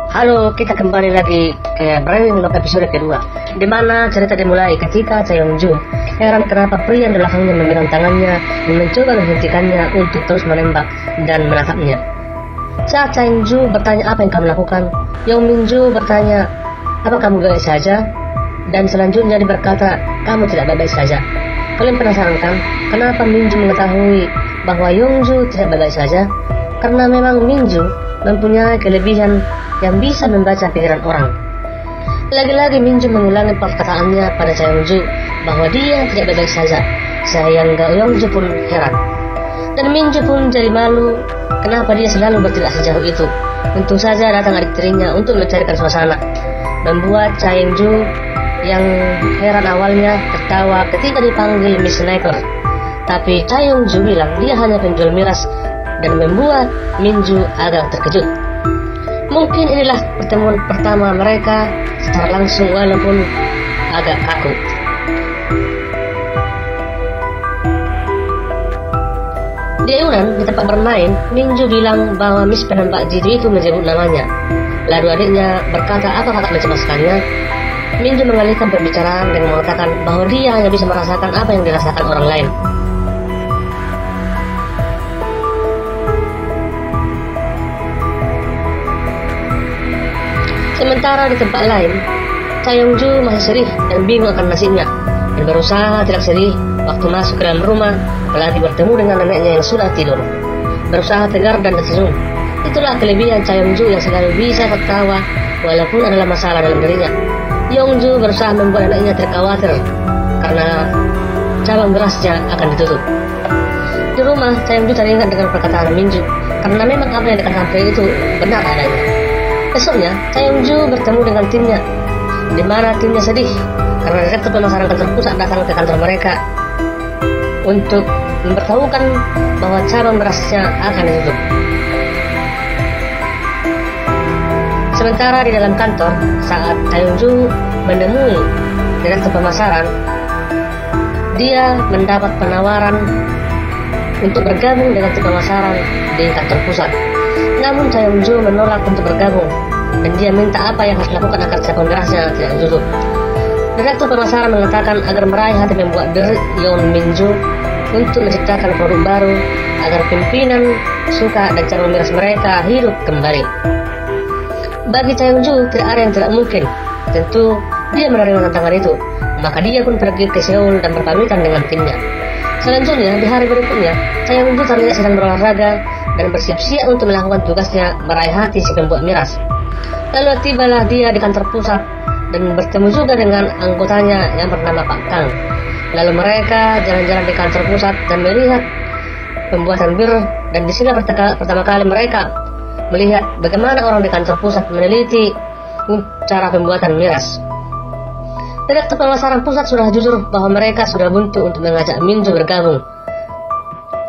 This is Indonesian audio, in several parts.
Halo, kita kembali lagi ke Brewing Love episode kedua, di mana cerita dimulai ketika Cha Yong-ju heran kenapa pria di belakangnya memegang tangannya dan mencoba menghentikannya untuk terus menembak dan menatapnya. Saat Cha Yong-ju bertanya apa yang kamu lakukan, Yong Min-ju bertanya, apa kamu baik saja? Dan selanjutnya dia berkata, kamu tidak baik saja. Kalian penasaran kan, kenapa Min-ju mengetahui bahwa Yong-ju tidak baik saja? Karena memang Min-ju mempunyai kelebihan yang bisa membaca pikiran orang. Lagi-lagi Min-ju mengulangi perkataannya pada Cha Yong-ju bahwa dia tidak baik saja, sehingga Yong-ju pun heran. Dan Min-ju pun jadi malu kenapa dia selalu bertindak sejauh itu. Untung saja datang adik tirinya untuk mencarikan suasana, membuat Cha Yong-ju yang heran awalnya tertawa ketika dipanggil Miss Sniper. Tapi Cha Yong-ju bilang dia hanya penjual miras dan membuat Min-ju agak terkejut. Mungkin inilah pertemuan pertama mereka secara langsung walaupun agak kaku. Di ayunan di tempat bermain, Min-ju bilang bahwa Miss penembak jitu itu menyebut namanya. Lalu adiknya berkata apa kakak mencemaskannya. Min-ju mengalihkan pembicaraan dengan mengatakan bahwa dia hanya bisa merasakan apa yang dirasakan orang lain. Sementara di tempat lain, Cha Yong-ju masih sedih dan bingung akan nasibnya, dan berusaha tidak sedih waktu masuk ke dalam rumah, apalagi bertemu dengan neneknya yang sudah tidur. Berusaha tegar dan tersenyum. Itulah kelebihan Cha Yong-ju yang selalu bisa tertawa walaupun adalah masalah dalam dirinya. Yong-ju berusaha membuat neneknya terkhawatir karena cabang berasnya akan ditutup. Di rumah, Cha Yong-ju teringat dengan perkataan Min-ju karena memang apa yang dikatakan pria itu benar adanya. Besoknya, Cha Yong-ju bertemu dengan timnya, di mana timnya sedih karena direktur pemasaran kantor pusat datang ke kantor mereka untuk memberitahukan bahwa cabang berasnya akan ditutup. Sementara di dalam kantor, saat Cha Yong-ju menemui direktur pemasaran, dia mendapat penawaran untuk bergabung dengan tim pemasaran di kantor pusat. Namun Cha Yong-ju menolak untuk bergabung, dan dia minta apa yang harus dilakukan agar cabang berasnya tidak ditutup. Direktur pemasaran mengatakan agar meraih hati membuat diri Yong Min-ju untuk menciptakan produk baru agar pimpinan suka dan cabang beras mereka hidup kembali. Bagi Cha Yong-ju tidak ada yang tidak mungkin. Tentu dia menerima tantangan itu, maka dia pun pergi ke Seoul dan berpamitan dengan timnya. Selanjutnya di hari berikutnya, Cha Yong-ju terlihat sedang berolahraga dan bersiap-siap untuk melakukan tugasnya meraih hati si pembuat miras. Lalu tibalah dia di kantor pusat dan bertemu juga dengan anggotanya yang bernama Pak Kang. Lalu mereka jalan-jalan di kantor pusat dan melihat pembuatan bir, dan di sini pertama kali mereka melihat bagaimana orang di kantor pusat meneliti cara pembuatan miras. Direktur pemasaran pusat sudah jujur bahwa mereka sudah buntu untuk mengajak Min-ju bergabung.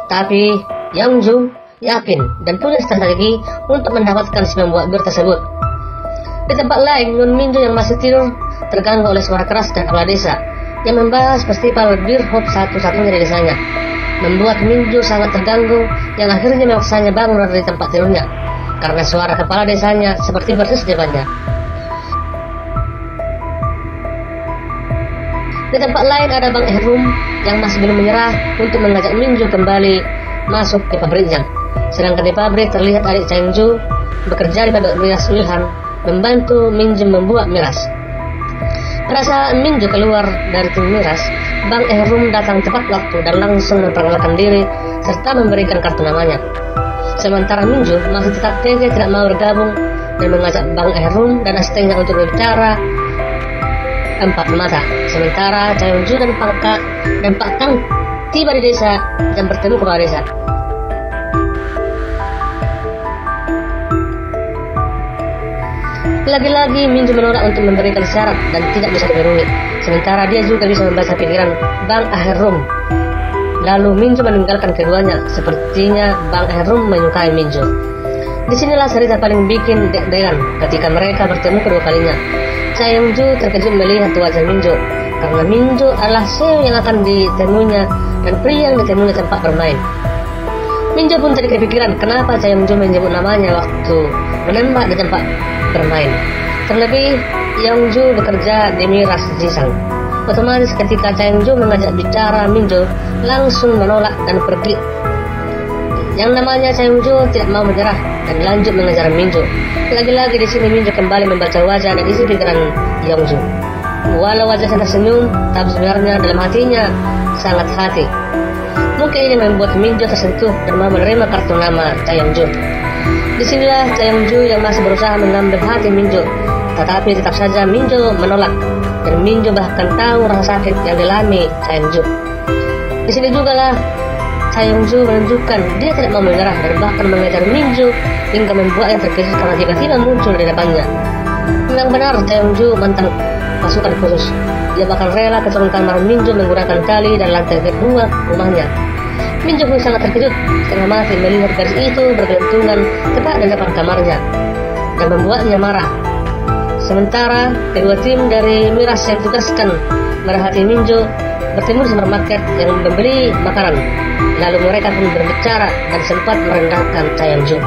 Tapi Yong-ju yakin dan punya strategi untuk mendapatkan si pembuat bir tersebut. Di tempat lain, Yong Min-ju yang masih tidur terganggu oleh suara keras dan kepala desa yang membahas festival bir hop satu-satunya di desanya, membuat Min-ju sangat terganggu yang akhirnya memaksanya bangun dari tempat tidurnya karena suara kepala desanya seperti persis di depannya. Di tempat lain ada Bang Ehrum yang masih belum menyerah untuk mengajak Min-ju kembali masuk ke pabriknya. Sedangkan di pabrik terlihat adik Cha Yong-ju bekerja di pabrik miras Wilhan, membantu Min-ju membuat miras. Pada saat Min-ju keluar dari tim miras, Bang Ehrum datang tepat waktu dan langsung memperkenalkan diri serta memberikan kartu namanya. Sementara Min-ju masih tetap tega tidak mau bergabung dan mengajak Bang Ehrum dan asistennya untuk berbicara empat mata. Sementara Cha Yong-ju dan Pak Kang tiba di desa dan bertemu kepala desa. Lagi-lagi Min-ju menolak untuk memberikan syarat dan tidak bisa dipenuhi. Sementara dia juga bisa membaca pikiran Bang Ehrum. Lalu Min-ju meninggalkan keduanya. Sepertinya Bang Ehrum menyukai Min-ju. Disinilah cerita paling bikin deg-degan ketika mereka bertemu kedua kalinya. Cha Yong-ju terkejut melihat wajah Min-ju karena Min-ju adalah CEO yang akan ditemuinya dan pria yang ditemui di tempat bermain. Min-ju pun tadi kepikiran kenapa Cha Yong-ju menyebut namanya waktu menembak di tempat bermain. Terlebih Yongju bekerja di miras Jisang. Otomatis ketika Changju mengajak bicara, Minjo langsung menolak dan pergi. Yang namanya Changju tidak mau menyerah dan lanjut mengejar Minjo. Lagi-lagi di sini Minjo kembali membaca wajah dan isi pikiran Yongju. Walau wajahnya tersenyum, tapi sebenarnya dalam hatinya sangat hati. Mungkin ini membuat Minjo tersentuh dan mau menerima kartu nama Yongju. Disinilah Yongju yang masih berusaha mengambil hati Minjo, tetapi tetap saja Minjo menolak, dan Minjo bahkan tahu rasa sakit yang dialami Yongju. Di sini juga lah Yongju menunjukkan dia tidak mau menyerah dan bahkan mengejar Minjo hingga membuatnya terkejut karena tiba-tiba muncul di depannya. Memang benar Yongju mantan pasukan khusus. Dia bahkan rela ke turun kamar Minjo menggunakan tali dan lantai kedua rumahnya. Minjo pun sangat terkejut setengah mati melihat garis itu bergelantungan tepat di depan kamarnya dan membuatnya marah. Sementara kedua tim dari miras yang ditugaskan merhati Minjo bertemu di supermarket yang membeli makanan. Lalu mereka pun berbicara dan sempat merendahkan Yongju.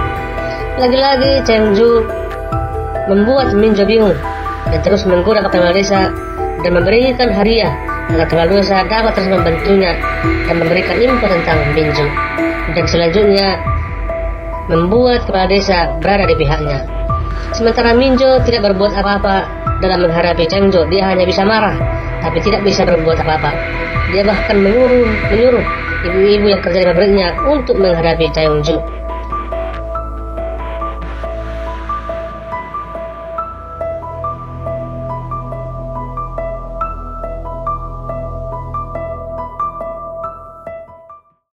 Lagi-lagi Yongju membuat Minjo bingung dan terus menggoda kepala desa dan memberikan hadiah agar kepala desa dapat terus membantunya dan memberikan info tentang Minjo. Dan selanjutnya membuat kepala desa berada di pihaknya. Sementara Minjo tidak berbuat apa-apa dalam menghadapi Yongju. Dia hanya bisa marah, tapi tidak bisa berbuat apa-apa. Dia bahkan menyuruh ibu-ibu yang kerja di pabriknya untuk menghadapi Yongju.